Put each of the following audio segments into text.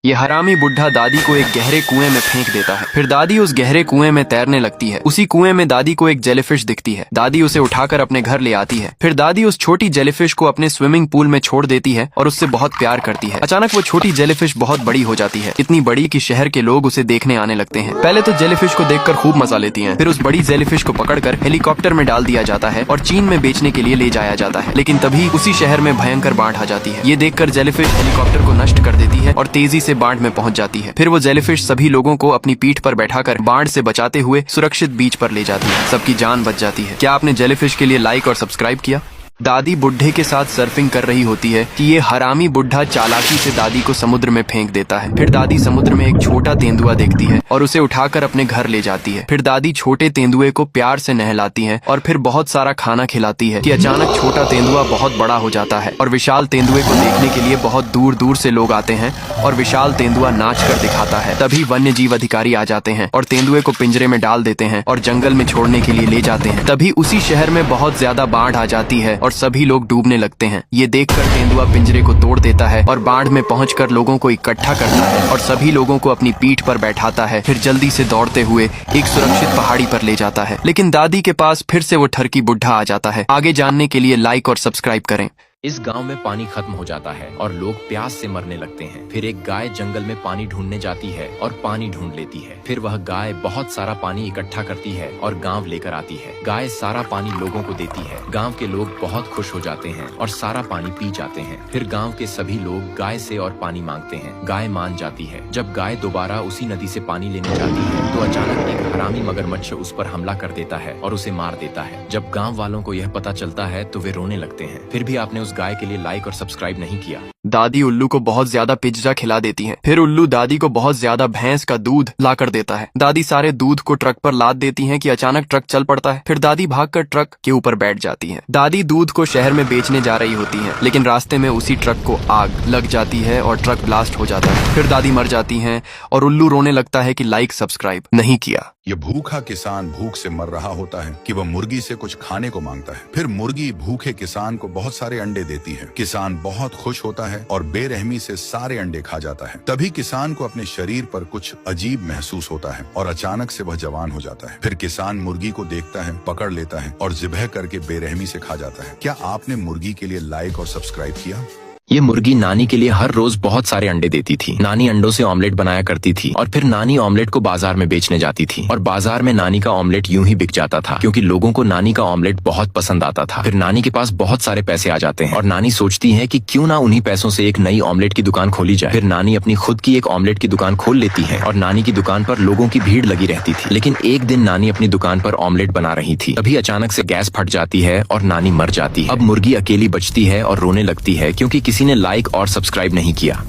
ये हरामी बुढ़ा दादी को एक गहरे कुएं में फेंक देता है। फिर दादी उस गहरे कुएं में तैरने लगती है। उसी कुएं में दादी को एक जेलीफिश दिखती है। दादी उसे उठाकर अपने घर ले आती है। फिर दादी उस छोटी जेलीफिश को अपने स्विमिंग पूल में छोड़ देती है और उससे बहुत प्यार करती है। अचानक वो छोटी जेलीफिश बहुत बड़ी हो जाती है, इतनी बड़ी कि शहर के लोग उसे देखने आने लगते हैं। पहले तो जेलीफिश को देखकर खूब मजा लेती हैं। फिर उस बड़ी जेलीफिश को पकड़कर हेलीकॉप्टर में डाल दिया जाता है और चीन में बेचने के लिए ले जाया जाता है। लेकिन तभी उसी शहर में भयंकर बाढ़ आ जाती है। ये देखकर जेलीफिश हेलीकॉप्टर को नष्ट कर देती है और तेजी से बाढ़ में पहुंच जाती है। फिर वो जेलीफिश सभी लोगों को अपनी पीठ पर बैठाकर बाढ़ से बचाते हुए सुरक्षित बीच पर ले जाती है। सबकी जान बच जाती है। क्या आपने जेलीफिश के लिए लाइक और सब्सक्राइब किया? दादी बुढ़े के साथ सर्फिंग कर रही होती है कि ये हरामी बुढ़ा चालाकी से दादी को समुद्र में फेंक देता है। फिर दादी समुद्र में एक छोटा तेंदुआ देखती है और उसे उठाकर अपने घर ले जाती है। फिर दादी छोटे तेंदुए को प्यार से नहलाती है और फिर बहुत सारा खाना खिलाती है कि अचानक छोटा तेंदुआ बहुत बड़ा हो जाता है और विशाल तेंदुए को देखने के लिए बहुत दूर दूर से लोग आते हैं और विशाल तेंदुआ नाच कर दिखाता है। तभी वन्य जीव अधिकारी आ जाते हैं और तेंदुए को पिंजरे में डाल देते हैं और जंगल में छोड़ने के लिए ले जाते हैं। तभी उसी शहर में बहुत ज्यादा बाढ़ आ जाती है और सभी लोग डूबने लगते हैं। ये देखकर तेंदुआ पिंजरे को तोड़ देता है और बाढ़ में पहुंचकर लोगों को इकट्ठा करता है और सभी लोगों को अपनी पीठ पर बैठाता है। फिर जल्दी से दौड़ते हुए एक सुरक्षित पहाड़ी पर ले जाता है। लेकिन दादी के पास फिर से वो ठरकी बुढ़ा आ जाता है। आगे जानने के लिए लाइक और सब्सक्राइब करें। इस गांव में पानी खत्म हो जाता है और लोग प्यास से मरने लगते हैं। फिर एक गाय जंगल में पानी ढूंढने जाती है और पानी ढूंढ लेती है। फिर वह गाय बहुत सारा पानी इकट्ठा करती है और गांव लेकर आती है। गाय सारा पानी लोगों को देती है। गांव के लोग बहुत खुश हो जाते हैं और सारा पानी पी जाते हैं। फिर गांव के सभी लोग गाय से और पानी मांगते हैं। गाय मान जाती है। जब गाय दोबारा उसी नदी से पानी लेने जाती है तो अचानक एक हरामी मगरमच्छ उस पर हमला कर देता है और उसे मार देता है। जब गाँव वालों को यह पता चलता है तो वे रोने लगते हैं। फिर भी आपने उस गाय के लिए लाइक और सब्सक्राइब नहीं किया। दादी उल्लू को बहुत ज्यादा पिज्जा खिला देती हैं। फिर उल्लू दादी को बहुत ज्यादा भैंस का दूध लाकर देता है। दादी सारे दूध को ट्रक पर लाद देती हैं कि अचानक ट्रक चल पड़ता है। फिर दादी भागकर ट्रक के ऊपर बैठ जाती हैं। दादी दूध को शहर में बेचने जा रही होती हैं, लेकिन रास्ते में उसी ट्रक को आग लग जाती है और ट्रक ब्लास्ट हो जाता है। फिर दादी मर जाती हैं और उल्लू रोने लगता है कि लाइक सब्सक्राइब नहीं किया। ये भूखा किसान भूख से मर रहा होता है कि वह मुर्गी से कुछ खाने को मांगता है। फिर मुर्गी भूखे किसान को बहुत सारे अंडे देती है। किसान बहुत खुश होता है और बेरहमी से सारे अंडे खा जाता है। तभी किसान को अपने शरीर पर कुछ अजीब महसूस होता है और अचानक से वह जवान हो जाता है। फिर किसान मुर्गी को देखता है, पकड़ लेता है और ज़िबह करके बेरहमी से खा जाता है। क्या आपने मुर्गी के लिए लाइक और सब्सक्राइब किया? ये मुर्गी नानी के लिए हर रोज बहुत सारे अंडे देती थी। नानी अंडों से ऑमलेट बनाया करती थी और फिर नानी ऑमलेट को बाजार में बेचने जाती थी और बाजार में नानी का ऑमलेट यूं ही बिक जाता था क्योंकि लोगों को नानी का ऑमलेट बहुत पसंद आता था। फिर नानी के पास बहुत सारे पैसे आ जाते हैं और नानी सोचती है कि क्यों ना उन्हीं पैसों से एक नई ऑमलेट की दुकान खोली जाए। फिर नानी अपनी खुद की एक ऑमलेट की दुकान खोल लेती है और नानी की दुकान पर लोगों की भीड़ लगी रहती थी। लेकिन एक दिन नानी अपनी दुकान पर ऑमलेट बना रही थी। तभी अचानक से गैस फट जाती है और नानी मर जाती है। अब मुर्गी अकेली बचती है और रोने लगती है क्योंकि किसी ने लाइक और सब्सक्राइब नहीं किया।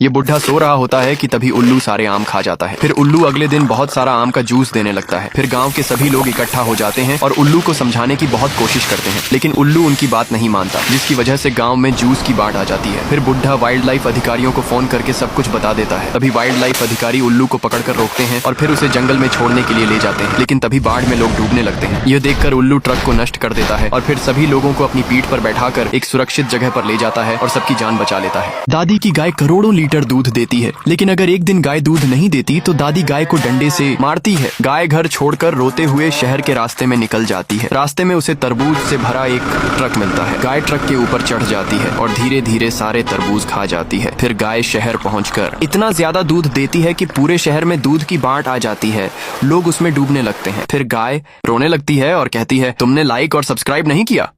ये बुढ़ा सो रहा होता है कि तभी उल्लू सारे आम खा जाता है। फिर उल्लू अगले दिन बहुत सारा आम का जूस देने लगता है। फिर गांव के सभी लोग इकट्ठा हो जाते हैं और उल्लू को समझाने की बहुत कोशिश करते हैं, लेकिन उल्लू उनकी बात नहीं मानता, जिसकी वजह से गांव में जूस की बाढ़ आ जाती है। फिर बुढ़ा वाइल्ड लाइफ अधिकारियों को फोन करके सब कुछ बता देता है। तभी वाइल्ड लाइफ अधिकारी उल्लू को पकड़कर रोकते हैं और फिर उसे जंगल में छोड़ने के लिए ले जाते हैं। लेकिन तभी बाढ़ में लोग डूबने लगते हैं। यह देखकर उल्लू ट्रक को नष्ट कर देता है और फिर सभी लोगों को अपनी पीठ पर बैठाकर एक सुरक्षित जगह पर ले जाता है और सबकी जान बचा लेता है। दादी की गाय करोड़ों लीटर दूध देती है, लेकिन अगर एक दिन गाय दूध नहीं देती तो दादी गाय को डंडे से मारती है। गाय घर छोड़कर रोते हुए शहर के रास्ते में निकल जाती है। रास्ते में उसे तरबूज से भरा एक ट्रक मिलता है। गाय ट्रक के ऊपर चढ़ जाती है और धीरे धीरे सारे तरबूज खा जाती है। फिर गाय शहर पहुंचकर इतना ज्यादा दूध देती है कि पूरे शहर में दूध की बाढ़ आ जाती है। लोग उसमें डूबने लगते हैं। फिर गाय रोने लगती है और कहती है, तुमने लाइक और सब्सक्राइब नहीं किया।